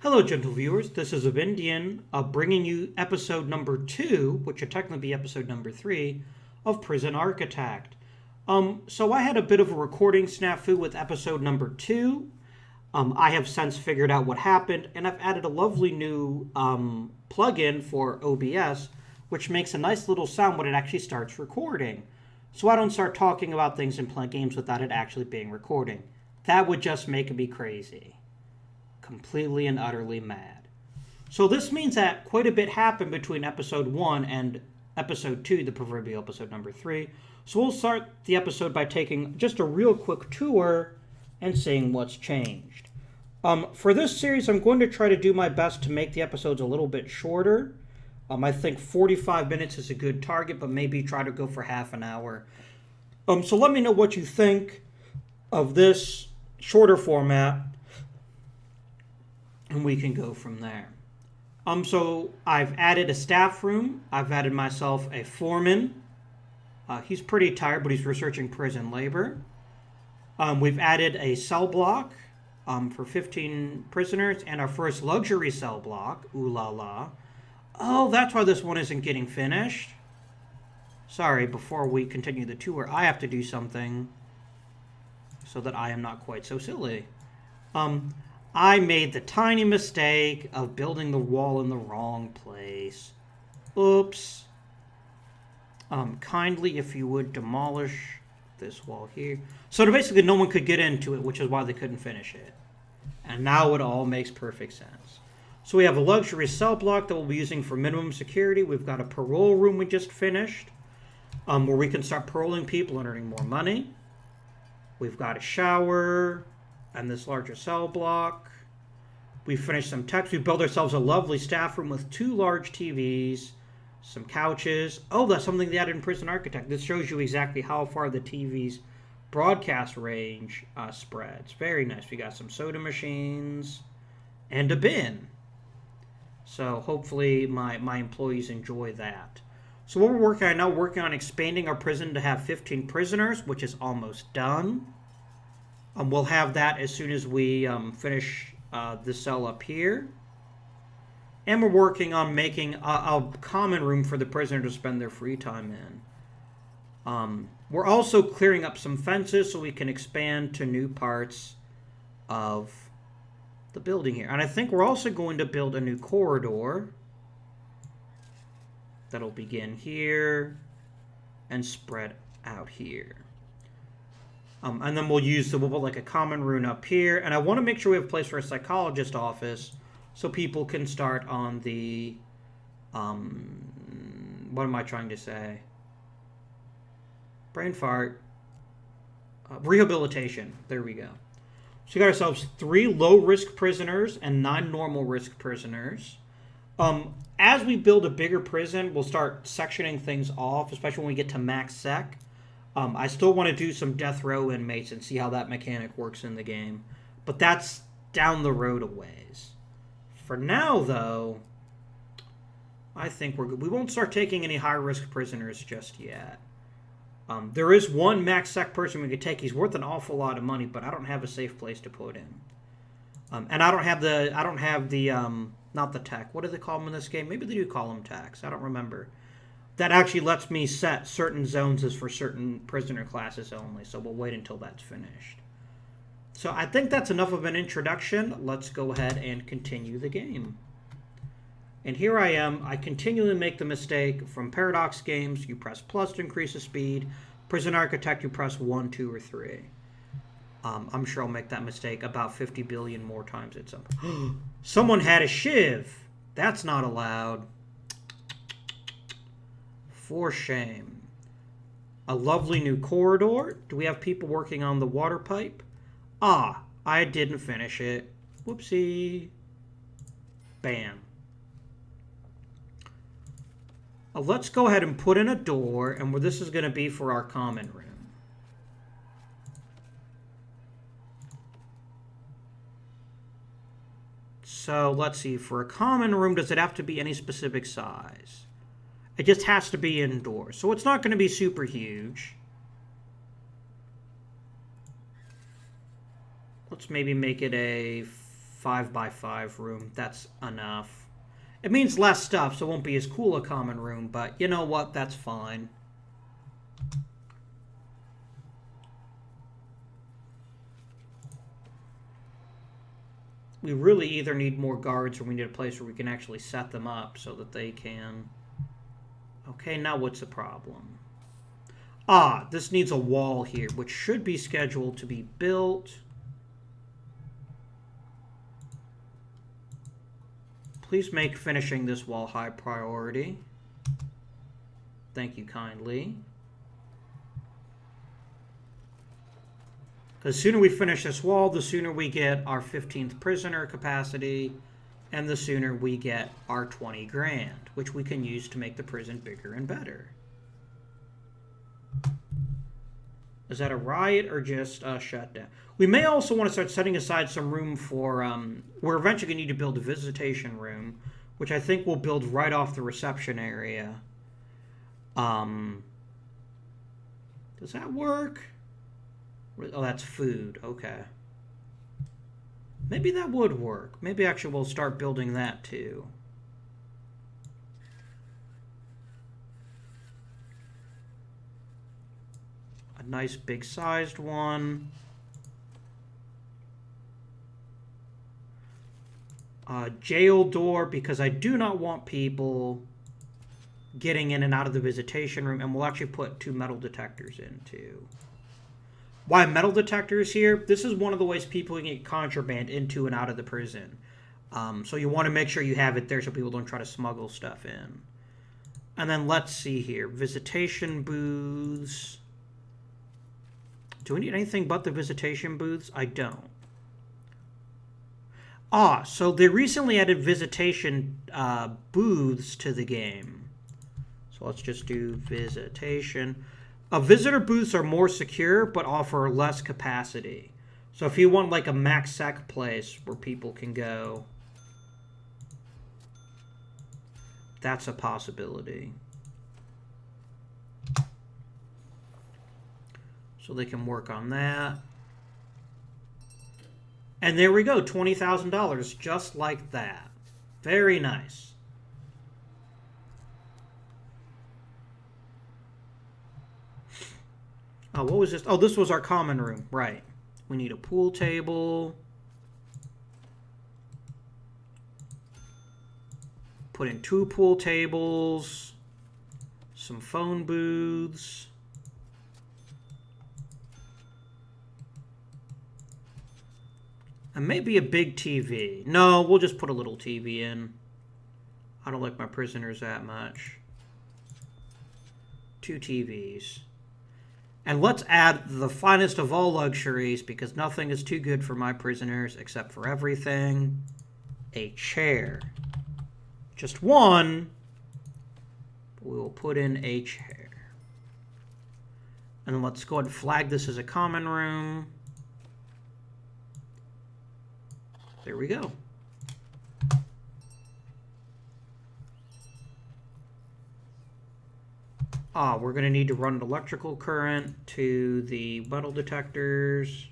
Hello, gentle viewers. This is Avindian bringing you episode number 2, which would technically be episode number 3, of Prison Architect. So I had a bit of a recording snafu with episode number 2. I have since figured out what happened, and I've added a lovely new plugin for OBS, which makes a nice little sound when it actually starts recording. So I don't start talking about things and playing games without it actually being recording. That would just make me crazy. Completely and utterly mad. So this means that quite a bit happened between episode 1 and episode 2, the proverbial episode number 3. So we'll start the episode by taking just a real quick tour and seeing what's changed. For this series, I'm going to try to do my best to make the episodes a little bit shorter. I think 45 minutes is a good target, but maybe try to go for half an hour. So let me know what you think of this shorter format, and we can go from there. So I've added a staff room. I've added myself a foreman. He's pretty tired, but he's researching prison labor. We've added a cell block for 15 prisoners, and our first luxury cell block. Ooh la la. Oh, that's why this one isn't getting finished. Sorry, before we continue the tour, I have to do something so that I am not quite so silly. I made the tiny mistake of building the wall in the wrong place. Oops. Kindly, if you would, demolish this wall here. So basically no one could get into it, which is why they couldn't finish it. And now it all makes perfect sense. So we have a luxury cell block that we'll be using for minimum security. We've got a parole room we just finished, where we can start paroling people and earning more money. We've got a shower and this larger cell block. We finished some text. We built ourselves a lovely staff room with 2 large TVs, some couches. Oh, that's something they added in Prison Architect. This shows you exactly how far the TV's broadcast range spreads. Very nice. We got some soda machines and a bin. So hopefully my employees enjoy that. So what we're working on now, working on expanding our prison to have 15 prisoners, which is almost done. We'll have that as soon as we finish the cell up here. And we're working on making a common room for the prisoner to spend their free time in. We're also clearing up some fences so we can expand to new parts of the building here. And I think we're also going to build a new corridor that'll begin here and spread out here. And then we'll put like a common room up here. And I want to make sure we have a place for a psychologist office so people can start on the, what am I trying to say? Brain fart. Rehabilitation. There we go. So we got ourselves 3 low-risk prisoners and 9 normal-risk prisoners. As we build a bigger prison, we'll start sectioning things off, especially when we get to max sec. I still want to do some death row inmates and see how that mechanic works in the game. But that's down the road a ways. For now, though, I think we're good. We won't start taking any high-risk prisoners just yet. There is one max sec person we could take. He's worth an awful lot of money, but I don't have a safe place to put him. And I don't have the, not the tech. What do they call them in this game? Maybe they do call them techs. I don't remember. That actually lets me set certain zones as for certain prisoner classes only, so we'll wait until that's finished. So I think that's enough of an introduction. Let's go ahead and continue the game. And here I am. I continually make the mistake from Paradox games. You press plus to increase the speed. Prison Architect, you press 1, 2, or 3. I'm sure I'll make that mistake about 50 billion more times at some point. Someone had a shiv. That's not allowed. For shame. A lovely new corridor. Do we have people working on the water pipe? Ah, I didn't finish it. Whoopsie. Bam. Let's go ahead and put in a door, and this is going to be for our common room. So let's see. For a common room, does it have to be any specific size? It just has to be indoors. So it's not going to be super huge. Let's maybe make it a 5x5 room. That's enough. It means less stuff, so it won't be as cool a common room, but you know what? That's fine. We really either need more guards or we need a place where we can actually set them up so that they can... Okay, now what's the problem? Ah, this needs a wall here, which should be scheduled to be built. Please make finishing this wall high priority. Thank you kindly. Because the sooner we finish this wall, the sooner we get our 15th prisoner capacity, and the sooner we get our 20 grand, which we can use to make the prison bigger and better. Is that a riot or just a shutdown? We may also want to start setting aside some room for... we're eventually going to need to build a visitation room, which I think we'll build right off the reception area. Does that work? Oh, that's food. Okay. Maybe that would work. Maybe actually we'll start building that too. A nice big sized one. Jail door, because I do not want people getting in and out of the visitation room, and we'll actually put 2 metal detectors in too. Why metal detectors here? This is one of the ways people can get contraband into and out of the prison. So you want to make sure you have it there so people don't try to smuggle stuff in. And then let's see here. Visitation booths. Do we need anything but the visitation booths? I don't. Ah, so they recently added visitation booths to the game. So let's just do visitation. Visitor booths are more secure, but offer less capacity. So if you want like a max sec place where people can go, that's a possibility. So they can work on that. And there we go, $20,000, just like that. Very nice. Oh, what was this? Oh, this was our common room. Right. We need a pool table. Put in 2 pool tables. Some phone booths. And maybe a big TV. No, we'll just put a little TV in. I don't like my prisoners that much. 2 TVs. And let's add the finest of all luxuries, because nothing is too good for my prisoners except for everything. A chair. Just one. But we will put in a chair. And then let's go ahead and flag this as a common room. There we go. We're going to need to run an electrical current to the metal detectors.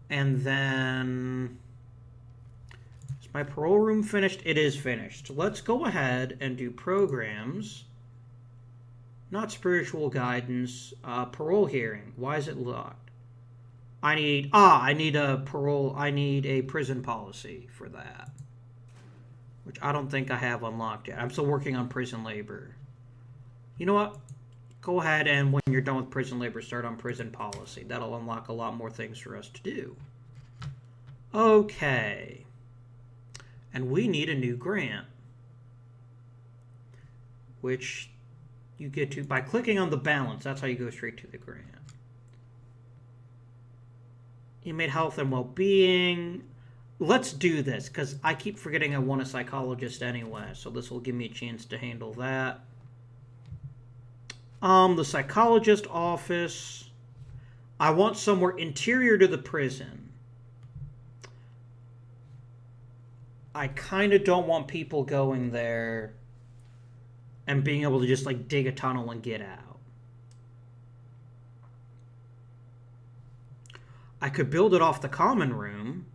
And then... Is my parole room finished? It is finished. Let's go ahead and do programs. Not spiritual guidance. Parole hearing. Why is it locked? I need a prison policy for that. Which I don't think I have unlocked yet. I'm still working on prison labor. You know what? Go ahead and when you're done with prison labor, start on prison policy. That'll unlock a lot more things for us to do. Okay. And we need a new grant. Which you get to by clicking on the balance. That's how you go straight to the grant. Inmate health and well-being. Let's do this, because I keep forgetting I want a psychologist anyway, so this will give me a chance to handle that. The psychologist office. I want somewhere interior to the prison. I kind of don't want people going there and being able to just, like, dig a tunnel and get out. I could build it off the common room.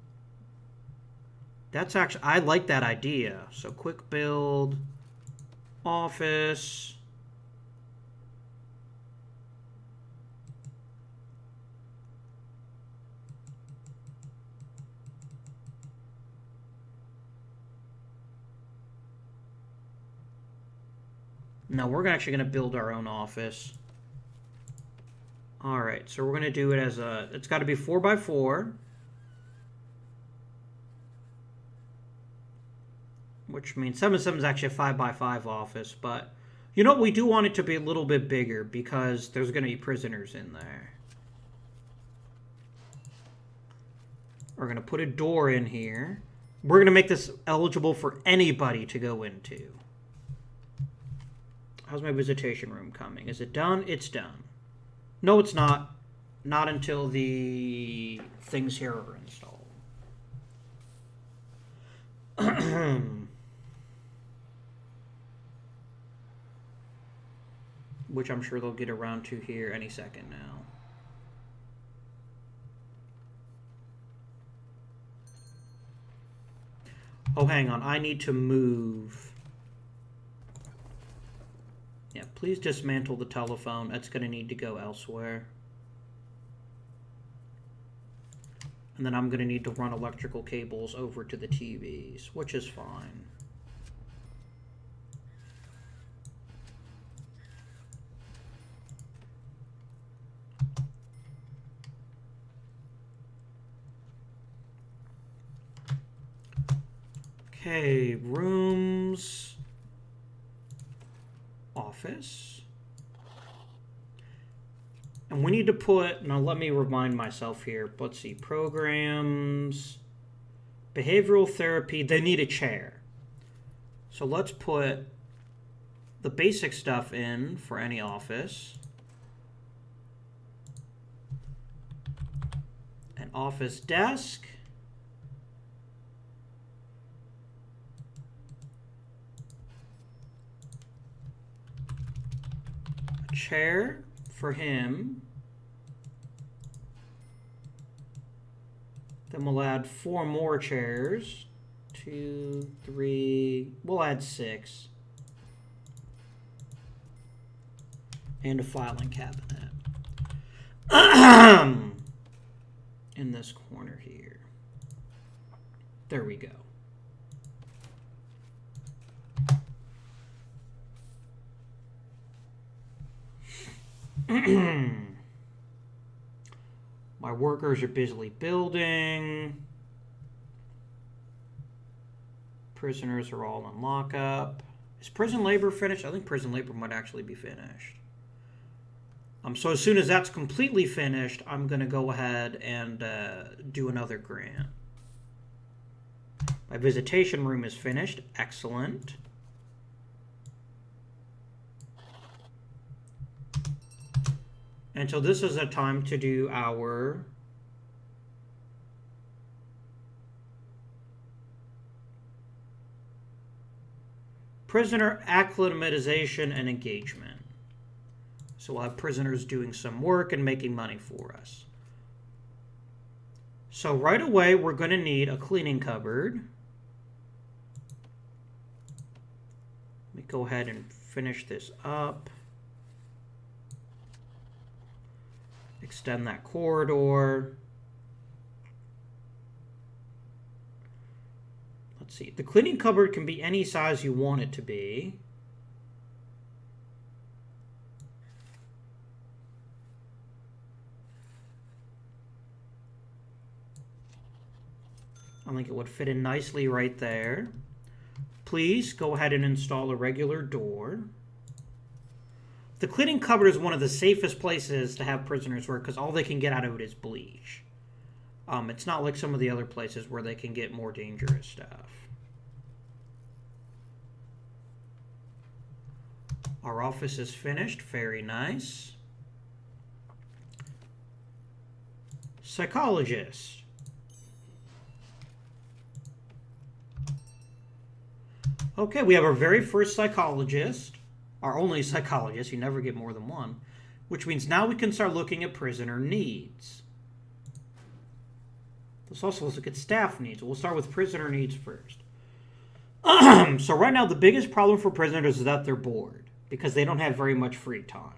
That's actually, I like that idea. So quick build, office. No, we're actually going to build our own office. All right, so we're going to do it as a, it's got to be 4x4. Which means 7x7 is actually a 5x5 office, but you know what? We do want it to be a little bit bigger because there's going to be prisoners in there. We're going to put a door in here. We're going to make this eligible for anybody to go into. How's my visitation room coming? Is it done? It's done. No, it's not. Not until the things here are installed. Which I'm sure they'll get around to here any second now. Oh, hang on. I need to move. Yeah, please dismantle the telephone. That's going to need to go elsewhere. And then I'm going to need to run electrical cables over to the TVs, which is fine. Okay, rooms, office. And we need to put, now let me remind myself here, let's see, programs, behavioral therapy, they need a chair. So let's put the basic stuff in for any office. An office desk. Chair for him. Then we'll add 4 more chairs. 2, 3, we'll add 6. And a filing cabinet. In this corner here. There we go. My workers are busily building. Prisoners are all in lockup. Is prison labor finished? I think prison labor might actually be finished. So as soon as that's completely finished, I'm going to go ahead and do another grant. My visitation room is finished. Excellent. And so this is a time to do our prisoner acclimatization and engagement. So we'll have prisoners doing some work and making money for us. So right away, we're going to need a cleaning cupboard. Let me go ahead and finish this up. Extend that corridor. Let's see. The cleaning cupboard can be any size you want it to be. I think it would fit in nicely right there. Please go ahead and install a regular door. The cleaning cupboard is one of the safest places to have prisoners work because all they can get out of it is bleach. It's not like some of the other places where they can get more dangerous stuff. Our office is finished. Very nice. Psychologist. Okay, we have our very first psychologist. Our only psychologist. You never get more than one. Which means now we can start looking at prisoner needs. Let's also look at staff needs. We'll start with prisoner needs first. So right now, the biggest problem for prisoners is that they're bored because they don't have very much free time.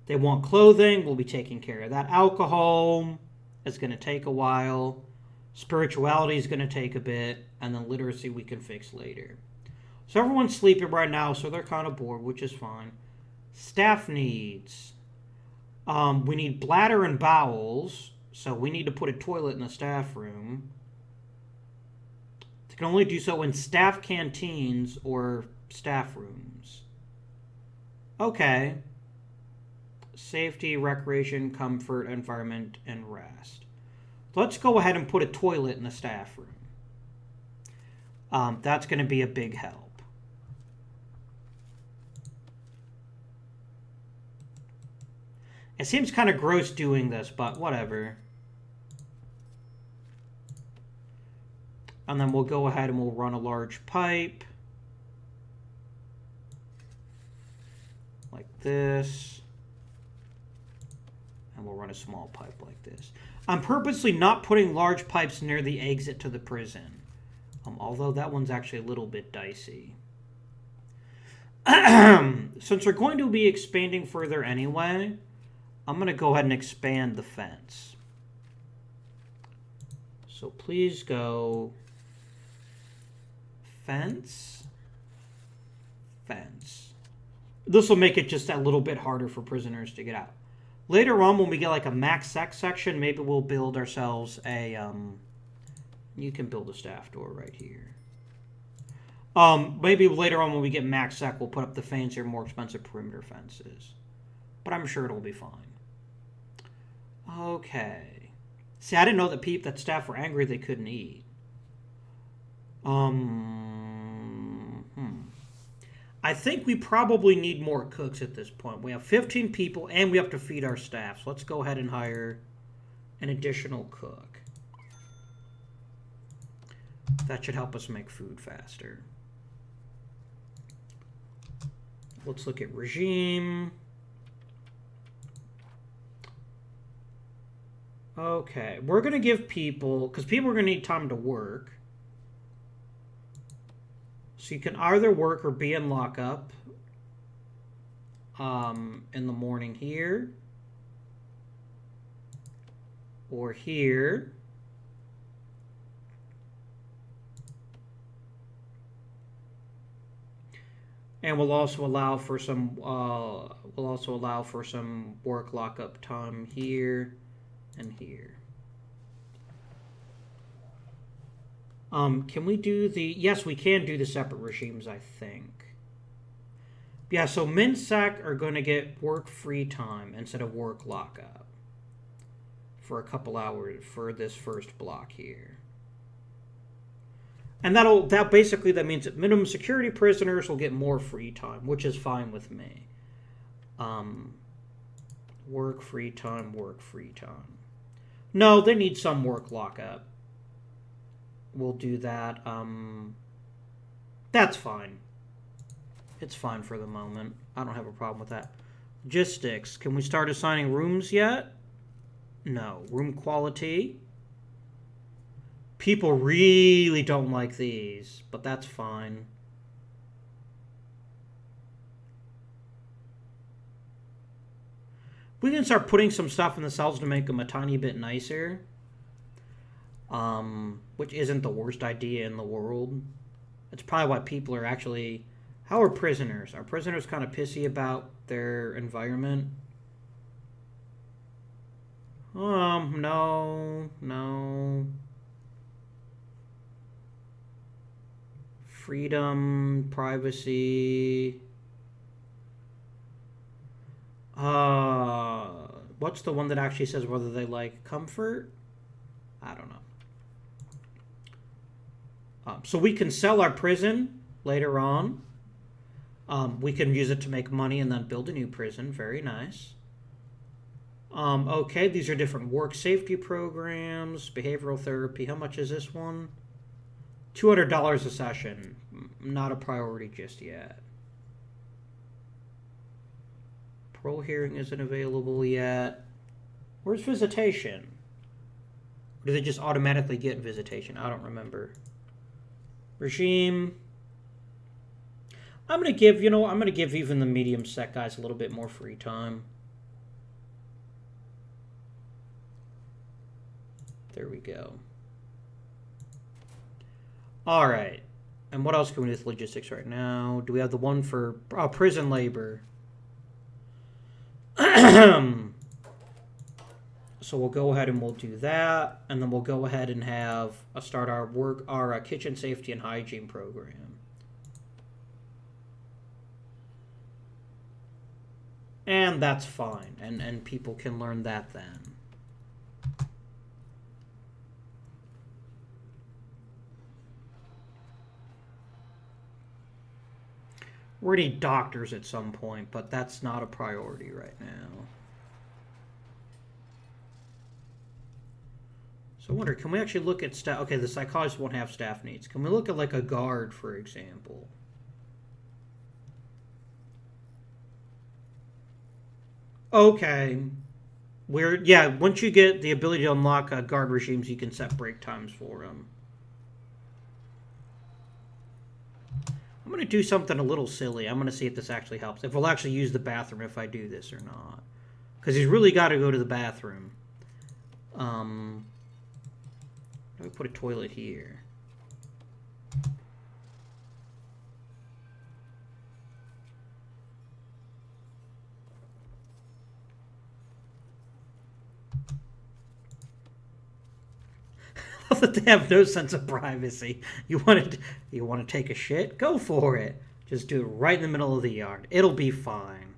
They want clothing. We'll be taking care of that. Alcohol is going to take a while. Spirituality is going to take a bit. And then literacy we can fix later. So everyone's sleeping right now, so they're kind of bored, which is fine. Staff needs. We need bladder and bowels. So we need to put a toilet in the staff room. They can only do so in staff canteens or staff rooms. Okay. Safety, recreation, comfort, environment, and rest. Let's go ahead and put a toilet in the staff room. That's going to be a big help. It seems kind of gross doing this, but whatever. And then we'll go ahead and we'll run a large pipe. Like this. And we'll run a small pipe like this. I'm purposely not putting large pipes near the exit to the prison. Although that one's actually a little bit dicey. Since we're going to be expanding further anyway, I'm going to go ahead and expand the fence. So please go fence. This will make it just a little bit harder for prisoners to get out. Later on, when we get like a max sec section, maybe we'll build ourselves a... you can build a staff door right here. Maybe later on when we get max sec, we'll put up the fancier, more expensive perimeter fences. But I'm sure it'll be fine. Okay. See, I didn't know that staff were angry they couldn't eat. I think we probably need more cooks at this point. We have 15 people and we have to feed our staff. So let's go ahead and hire an additional cook. That should help us make food faster. Let's look at regime. Okay, we're going to give people, because people are going to need time to work. So you can either work or be in lockup in the morning here. Or here. And we'll also allow for some work lockup time here and here. Can we do the... Yes, we can do the separate regimes, I think. Yeah, so MinSec are going to get work free time instead of work lockup for a couple hours for this first block here. And that means that minimum security prisoners will get more free time, which is fine with me. Work free time. No, they need some work lockup. We'll do that. That's fine. It's fine for the moment. I don't have a problem with that. Logistics. Can we start assigning rooms yet? No. Room quality. People really don't like these, but that's fine. We can start putting some stuff in the cells to make them a tiny bit nicer. Which isn't the worst idea in the world. It's probably why people are actually... How are prisoners? Are prisoners kind of pissy about their environment? No. Freedom, privacy. What's the one that actually says whether they like comfort? I don't know. So we can sell our prison later on. We can use it to make money and then build a new prison. Very nice. Okay, these are different work safety programs, behavioral therapy. How much is this one? $200 a session. Not a priority just yet. Parole hearing isn't available yet. Where's visitation? Or do they just automatically get visitation? I don't remember. Regime. I'm going to give, I'm going to give even the medium set guys a little bit more free time. There we go. All right. And what else can we do with logistics right now? Do we have the one for prison labor? So we'll go ahead and we'll do that, and then we'll go ahead and have start our kitchen safety and hygiene program. And that's fine, and people can learn that then. We're gonna need doctors at some point, but that's not a priority right now. So I wonder, can we actually look at staff? Okay, the psychologist won't have staff needs. Can we look at like a guard, for example? Okay. Once you get the ability to unlock guard regimes, you can set break times for them. I'm going to do something a little silly. I'm going to see if this actually helps. If we'll actually use the bathroom if I do this or not. Because he's really got to go to the bathroom. Let me put a toilet here. That they have no sense of privacy. You want to take a shit? Go for it. Just do it right in the middle of the yard. It'll be fine.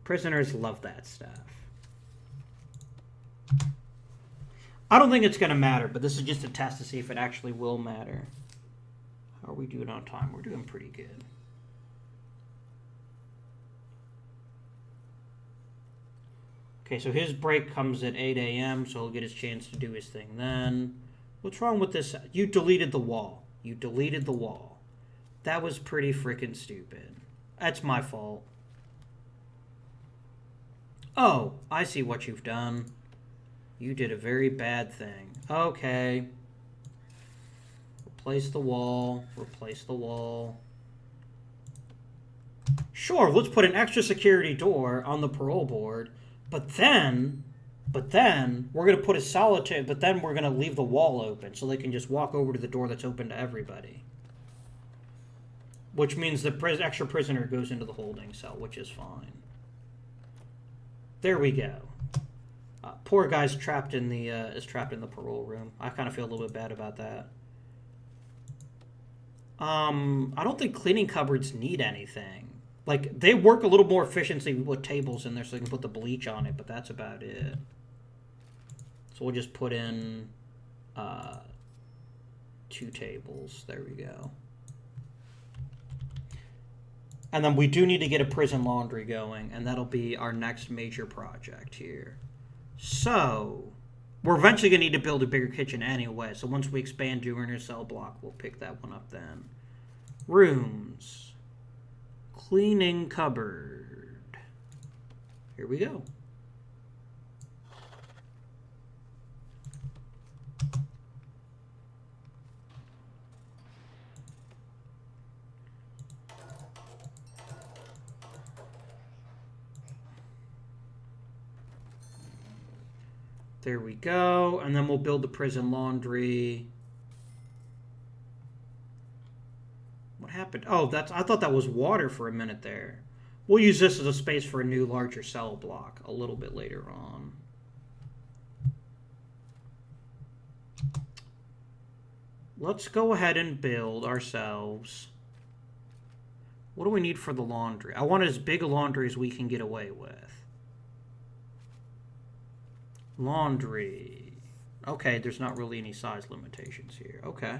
Prisoners love that stuff. I don't think it's going to matter, but this is just a test to see if it actually will matter. How are we doing on time? We're doing pretty good. Okay, so his break comes at 8 a.m., so he'll get his chance to do his thing then. What's wrong with this? You deleted the wall. You deleted the wall. That was pretty freaking stupid. That's my fault. Oh, I see what you've done. You did a very bad thing. Okay. Replace the wall. Replace the wall. Sure, let's put an extra security door on the parole board. But then we're going to put a solitary, but then we're going to leave the wall open so they can just walk over to the door that's open to everybody. Which means the extra prisoner goes into the holding cell, which is fine. There we go. Poor guy's trapped in the parole room. I kind of feel a little bit bad about that. I don't think cleaning cupboards need anything. Like, they work a little more efficiently with tables in there so they can put the bleach on it, but that's about it. So we'll just put in 2 tables. There we go. And then we do need to get a prison laundry going, and that'll be our next major project here. So, we're eventually going to need to build a bigger kitchen anyway, so once we expand to our cell block, we'll pick that one up then. Rooms. Cleaning cupboard. Here we go. There we go. And then we'll build the prison laundry. What happened? Oh, I thought that was water for a minute there. We'll use this as a space for a new larger cell block a little bit later on. Let's go ahead and build ourselves. What do we need for the laundry? I want as big a laundry as we can get away with. Laundry. Okay, there's not really any size limitations here. Okay.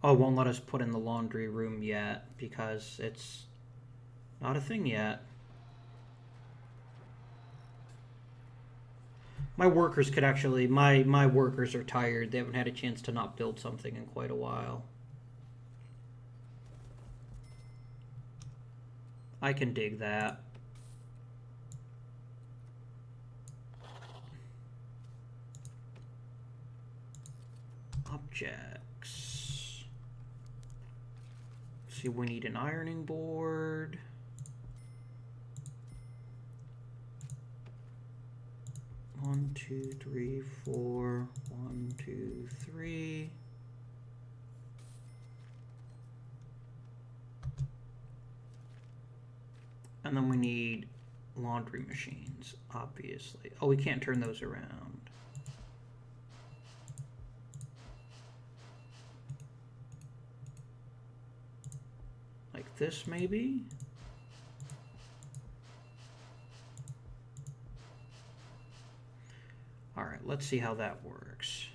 Oh, it won't let us put in the laundry room yet because it's not a thing yet. My workers could actually, my workers are tired. They haven't had a chance to not build something in quite a while. I can dig that. Objects. Let's see, we need an ironing board. One, two, three, four. 1, 2, 3. And then we need laundry machines, obviously. Oh, we can't turn those around. Like this, maybe? All right, let's see how that works.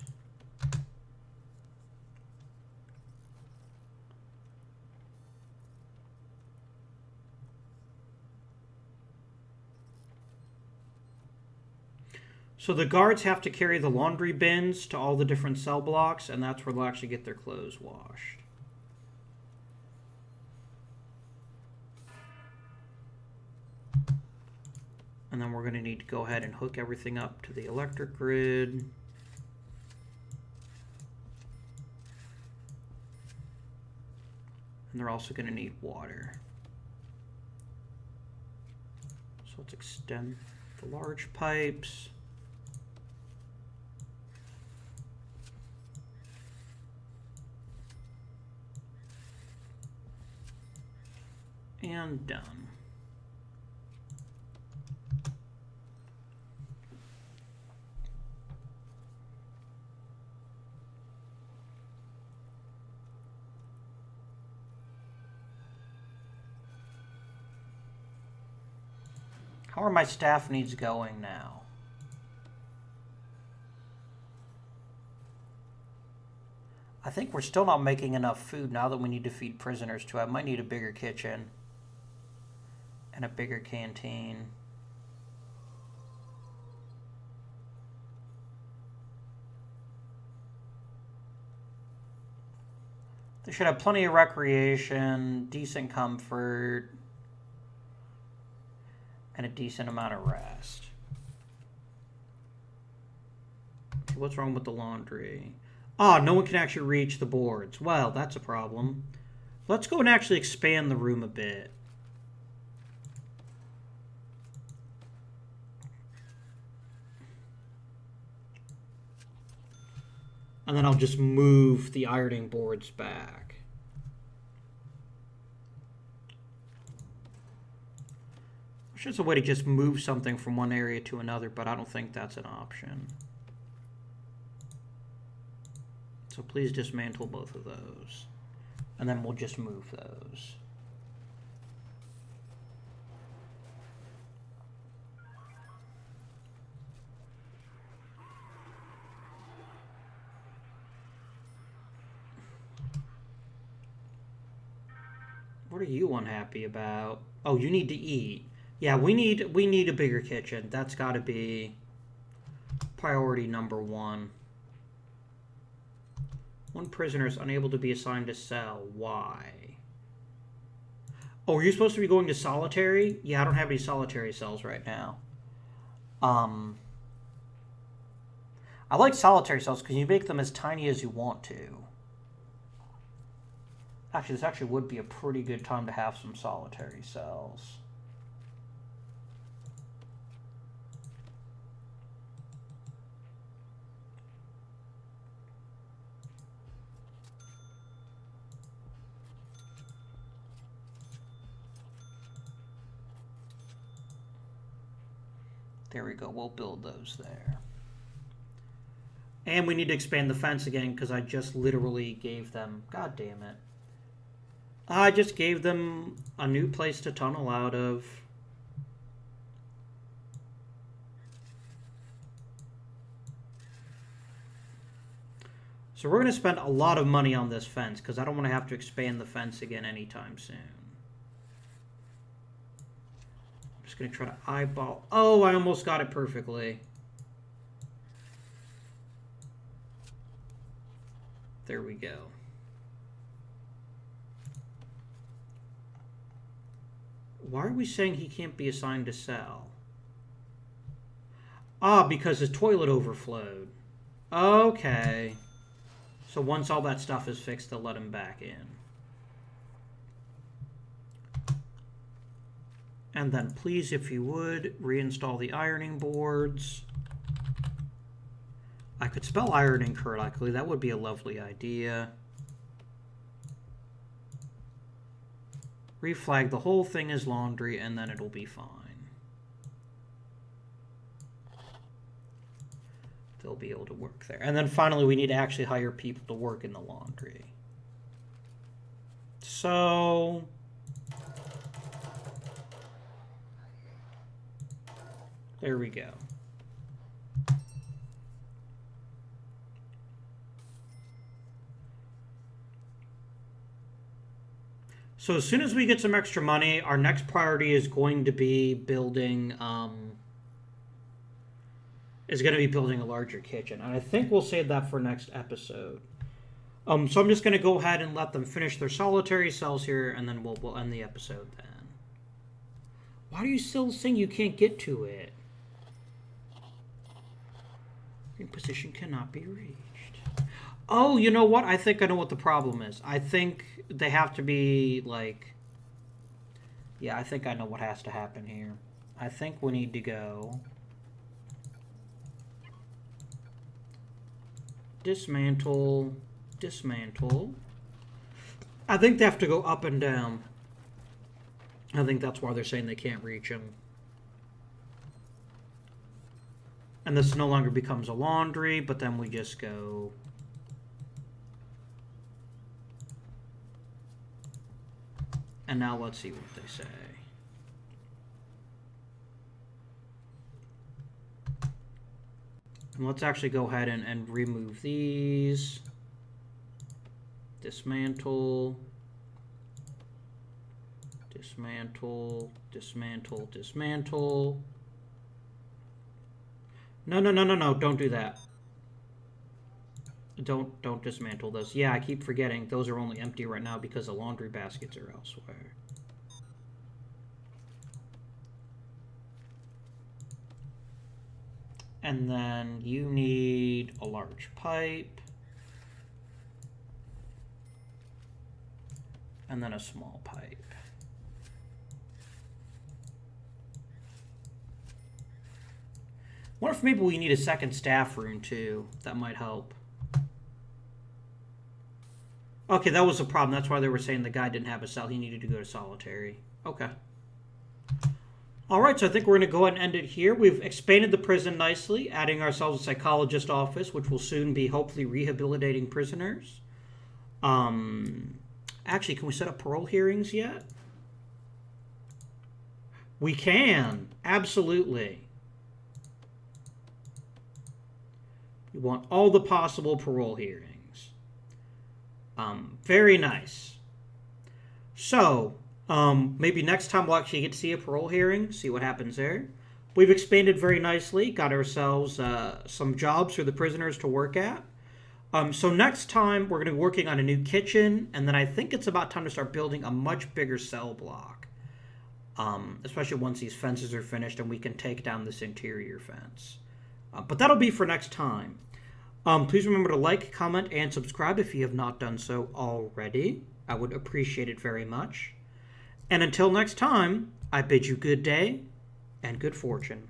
So the guards have to carry the laundry bins to all the different cell blocks, and that's where they'll actually get their clothes washed. And then we're going to need to go ahead and hook everything up to the electric grid. And they're also going to need water. So let's extend the large pipes. And done. How are my staff needs going now? I think we're still not making enough food now that we need to feed prisoners too. I might need a bigger kitchen and a bigger canteen. They should have plenty of recreation, decent comfort, and a decent amount of rest. What's wrong with the laundry? Ah, no one can actually reach the boards. Well, that's a problem. Let's go and actually expand the room a bit. And then I'll just move the ironing boards back. There's just a way to just move something from one area to another, but I don't think that's an option. So please dismantle both of those. And then we'll just move those. What are you unhappy about? Oh, you need to eat. Yeah, we need a bigger kitchen. That's got to be priority number 1. One prisoner is unable to be assigned to cell. Why? Oh, are you supposed to be going to solitary? Yeah, I don't have any solitary cells right now. I like solitary cells because you make them as tiny as you want to. Actually, this actually would be a pretty good time to have some solitary cells. There we go. We'll build those there. And we need to expand the fence again because I just literally gave them... God damn it. I just gave them a new place to tunnel out of. So we're going to spend a lot of money on this fence because I don't want to have to expand the fence again anytime soon. I'm just going to try to eyeball. Oh, I almost got it perfectly. There we go. Why are we saying he can't be assigned to sell? Ah, because his toilet overflowed. Okay. So once all that stuff is fixed, they'll let him back in. And then please, if you would, reinstall the ironing boards. I could spell ironing correctly. That would be a lovely idea. Reflag the whole thing as laundry, and then it'll be fine. They'll be able to work there. And then finally, we need to actually hire people to work in the laundry. So there we go. So as soon as we get some extra money, our next priority is going to be building a larger kitchen. And I think we'll save that for next episode. So I'm just going to go ahead and let them finish their solitary cells here, and then we'll end the episode then. Why are you still saying you can't get to it? Your position cannot be reached. Oh, you know what? I think I know what the problem is. I think they have to be like... Yeah, I think I know what has to happen here. I think we need to go... Dismantle, dismantle. I think they have to go up and down. I think that's why they're saying they can't reach him. And this no longer becomes a laundry, but then we just go... And now let's see what they say. And let's actually go ahead and remove these. Dismantle. Dismantle. Dismantle. Dismantle. No. Don't do that. Don't dismantle those. Yeah, I keep forgetting. Those are only empty right now because the laundry baskets are elsewhere. And then you need a large pipe. And then a small pipe. What if maybe we need a second staff room too? That might help. Okay, that was the problem. That's why they were saying the guy didn't have a cell. He needed to go to solitary. Okay. All right, so I think we're going to go ahead and end it here. We've expanded the prison nicely, adding ourselves a psychologist office, which will soon be hopefully rehabilitating prisoners. Actually, can we set up parole hearings yet? We can. Absolutely. We want all the possible parole hearings. Very nice. So, maybe next time we'll actually get to see a parole hearing, see what happens there. We've expanded very nicely, got ourselves some jobs for the prisoners to work at. So next time, we're going to be working on a new kitchen, and then I think it's about time to start building a much bigger cell block. Especially once these fences are finished and we can take down this interior fence. But that'll be for next time. Please remember to like, comment, and subscribe if you have not done so already. I would appreciate it very much. And until next time, I bid you good day and good fortune.